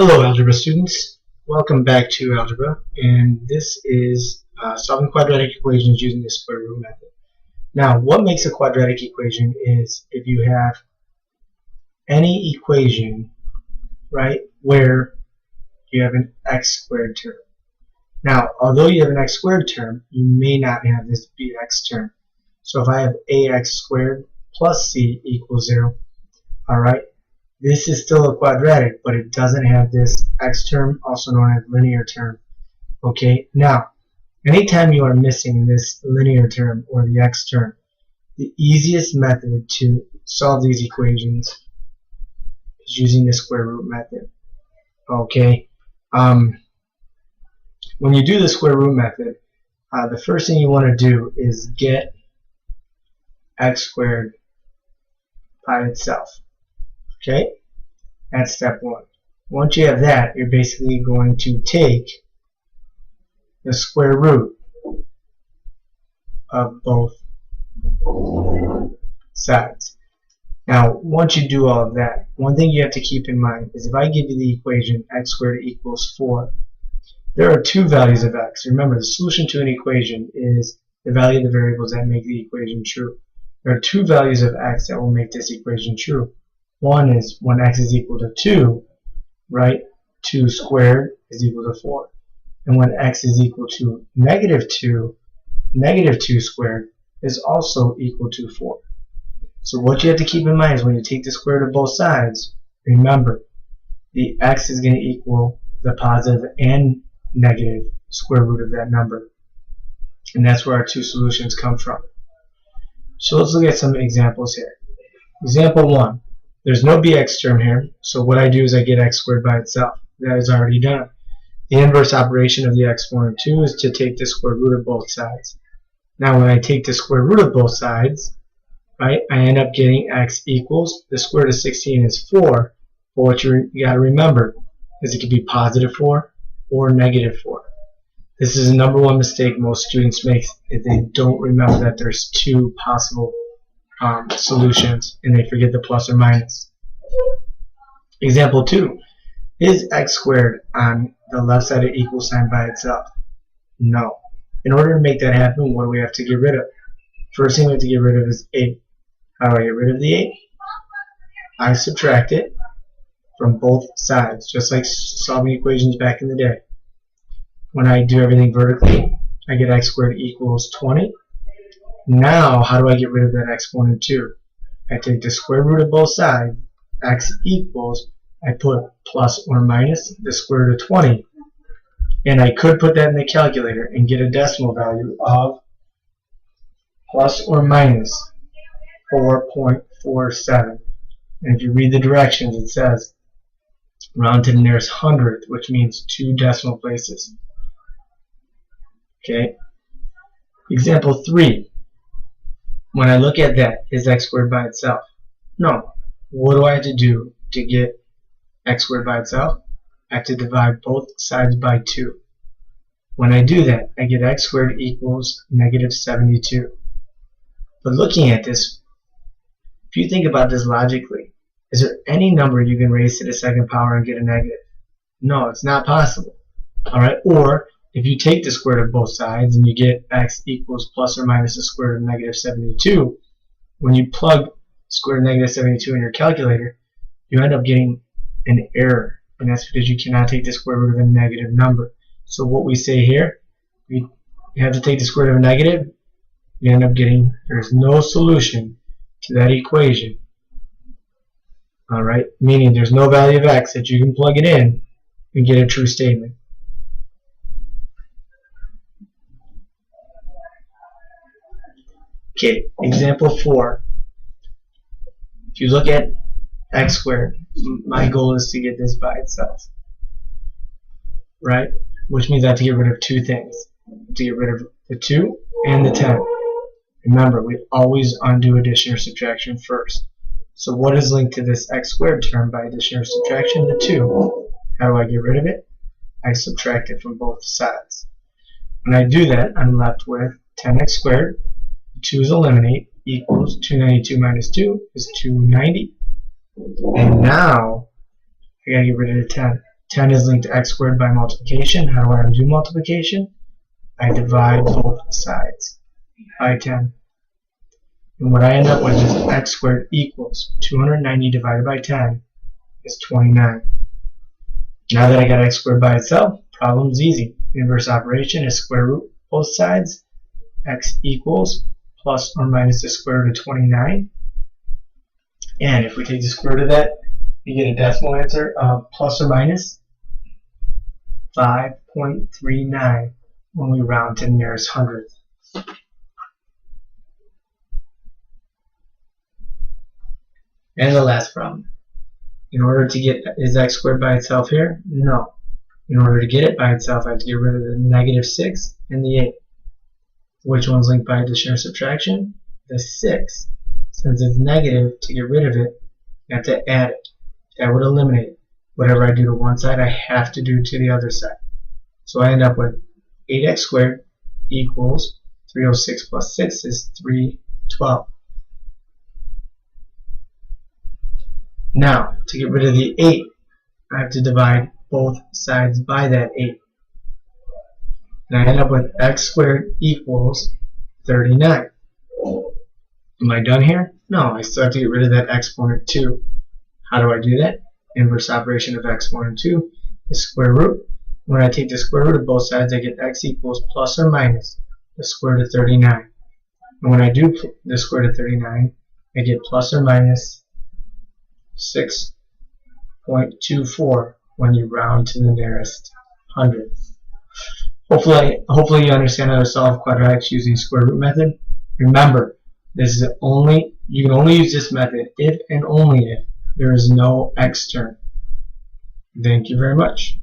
Hello, algebra students. Welcome back to algebra, and this is solving quadratic equations using the square root method. Now, what makes a quadratic equation is if you have any equation, right, where you have an x squared term. Now, although you have an x squared term, you may not have this bx term. So if I have ax squared plus c equals 0, all right, this is still a quadratic, but it doesn't have this x term, also known as linear term. Okay, now, anytime you are missing this linear term or the x term, the easiest method to solve these equations is using the square root method. Okay, when you do the square root method, the first thing you want to do is get x squared by itself. Okay, that's step one. Once you have that, you're basically going to take the square root of both sides. Now, once you do all of that, one thing you have to keep in mind is if I give you the equation x squared equals 4, there are two values of x. Remember, the solution to an equation is the value of the variables that make the equation true. There are two values of x that will make this equation true. One is when x is equal to 2, right? 2 squared is equal to 4. And when x is equal to negative 2 squared is also equal to 4. So what you have to keep in mind is when you take the square root of both sides, remember, the x is going to equal the positive and negative square root of that number. And that's where our two solutions come from. So let's look at some examples here. Example 1. There's no bx term here, so what I do is I get x squared by itself. That is already done. The inverse operation of the exponent 2 is to take the square root of both sides. Now when I take the square root of both sides, right, I end up getting x equals, the square root of 16 is 4, but what you got to remember is it could be positive 4 or negative 4. This is the number one mistake most students make, is they don't remember that there's two possible solutions, and they forget the plus or minus. Example 2. Is x squared on the left side of equal sign by itself? No. In order to make that happen, what do we have to get rid of? First thing we have to get rid of is 8. How do I get rid of the 8? I subtract it from both sides, just like solving equations back in the day. When I do everything vertically, I get x squared equals 20. Now, how do I get rid of that exponent 2? I take the square root of both sides, x equals, I put plus or minus the square root of 20, and I could put that in the calculator and get a decimal value of plus or minus 4.47. And if you read the directions, it says round to the nearest hundredth, which means 2 decimal places. Okay. Example 3. When I look at that, is x squared by itself? No. What do I have to do to get x squared by itself? I have to divide both sides by 2. When I do that, I get x squared equals negative 72. But looking at this, if you think about this logically, is there any number you can raise to the second power and get a negative? No, it's not possible. Alright, or if you take the square root of both sides and you get x equals plus or minus the square root of negative 72, when you plug square root of negative 72 in your calculator, you end up getting an error, and that's because you cannot take the square root of a negative number. So what we say here, you have to take the square root of a negative, you end up getting, there's no solution to that equation. Alright, meaning there's no value of x that you can plug it in and get a true statement. Okay, example 4. If you look at x squared, my goal is to get this by itself, right? Which means I have to get rid of two things. I have to get rid of the 2 and the 10. Remember, we always undo addition or subtraction first. So what is linked to this x squared term by addition or subtraction? The 2. How do I get rid of it? I subtract it from both sides. When I do that, I'm left with 10x squared. 2's eliminate, equals 292 minus 2 is 290. And now I gotta get rid of the 10. 10 is linked to x squared by multiplication. How do I undo multiplication? I divide both sides by 10. And what I end up with is x squared equals 290 divided by 10 is 29. Now that I got x squared by itself, problem's easy. Inverse operation is square root both sides. X equals plus or minus the square root of 29. And if we take the square root of that, we get a decimal answer of plus or minus 5.39 when we round to the nearest hundredth. And the last problem. In order to get, is x squared by itself here? No. In order to get it by itself, I have to get rid of the negative 6 and the 8. Which one's linked by addition or subtraction? The 6. Since it's negative, to get rid of it, you have to add it. That would eliminate it. Whatever I do to one side, I have to do to the other side. So I end up with 8x squared equals 306 plus 6 is 312. Now, to get rid of the 8, I have to divide both sides by that 8. And I end up with x squared equals 39. Am I done here? No, I still have to get rid of that exponent 2. How do I do that? Inverse operation of exponent 2 is square root. When I take the square root of both sides, I get x equals plus or minus the square root of 39. And when I do the square root of 39, I get plus or minus 6.24 when you round to the nearest hundredth. Hopefully you understand how to solve quadratics using square root method. Remember, this is you can only use this method if and only if there is no x term. Thank you very much.